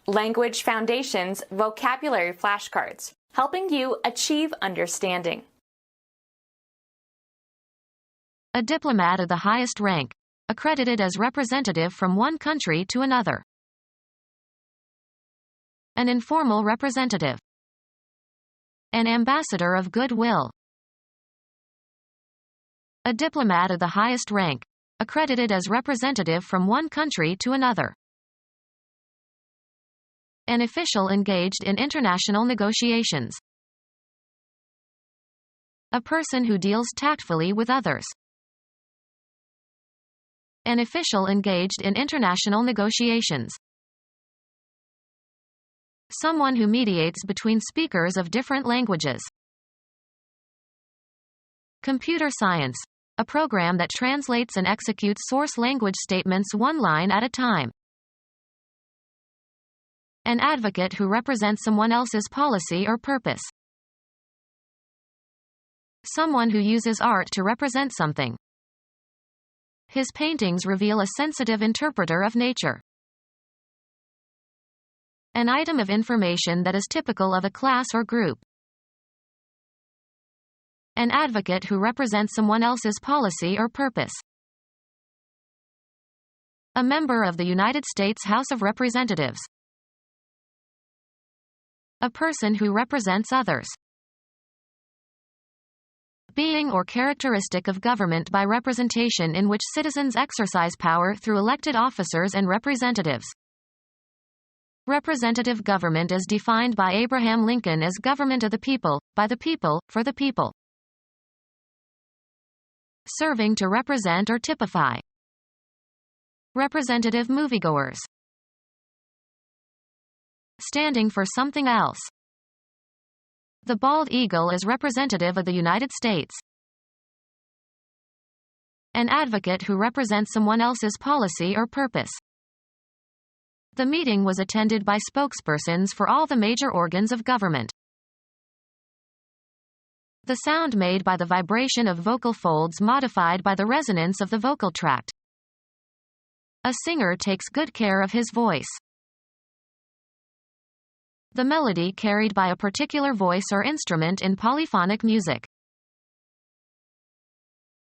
Language Foundations Vocabulary Flashcards, helping you achieve understanding. A diplomat of the highest rank, accredited as representative from one country to another. An informal representative. An ambassador of goodwill. A diplomat of the highest rank, accredited as representative from one country to another. An official engaged in international negotiations. A person who deals tactfully with others. An official engaged in international negotiations. Someone who mediates between speakers of different languages. Computer science. A program that translates and executes source language statements one line at a time. An advocate who represents someone else's policy or purpose. Someone who uses art to represent something. His paintings reveal a sensitive interpreter of nature. An item of information that is typical of a class or group. An advocate who represents someone else's policy or purpose. A member of the United States House of Representatives. A person who represents others. Being or characteristic of government by representation in which citizens exercise power through elected officers and representatives. Representative government is defined by Abraham Lincoln as government of the people, by the people, for the people. Serving to represent or typify. Representative moviegoers. Standing for something else. The bald eagle is representative of the United States. An advocate who represents someone else's policy or purpose. The meeting was attended by spokespersons for all the major organs of government. The sound made by the vibration of vocal folds modified by the resonance of the vocal tract. A singer takes good care of his voice. The melody carried by a particular voice or instrument in polyphonic music.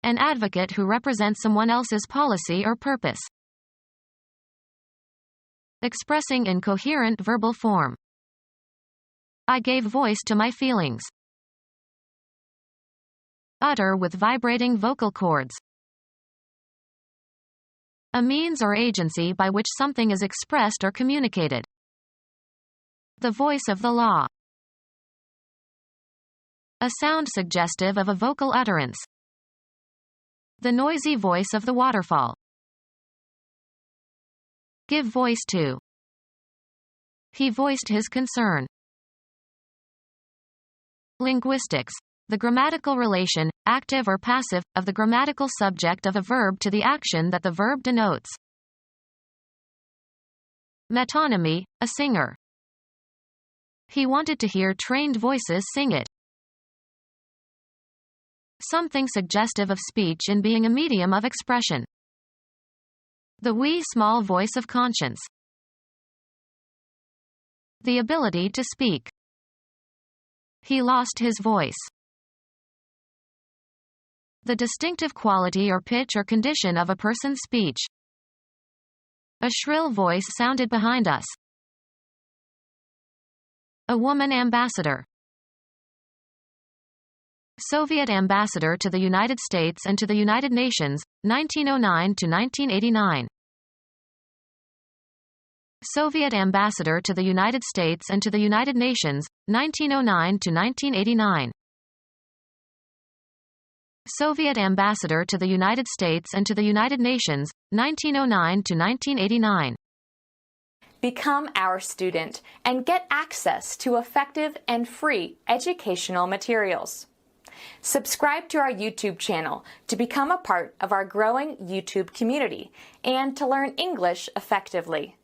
An advocate who represents someone else's policy or purpose. Expressing in coherent verbal form. I gave voice to my feelings. Utter with vibrating vocal cords. A means or agency by which something is expressed or communicated. The voice of the law. A sound suggestive of a vocal utterance. The noisy voice of the waterfall. Give voice to. He voiced his concern. Linguistics. The grammatical relation, active or passive, of the grammatical subject of a verb to the action that the verb denotes. Metonymy. A singer. He wanted to hear trained voices sing it. Something suggestive of speech in being a medium of expression. The wee small voice of conscience. The ability to speak. He lost his voice. The distinctive quality or pitch or condition of a person's speech. A shrill voice sounded behind us. A woman ambassador. Soviet ambassador to the United States and to the United Nations, 1909 to 1989. Soviet ambassador to the United States and to the United Nations, 1909 to 1989. Soviet ambassador to the United States and to the United Nations, 1909 to 1989. Become our student and get access to effective and free educational materials. Subscribe to our YouTube channel to become a part of our growing YouTube community and to learn English effectively.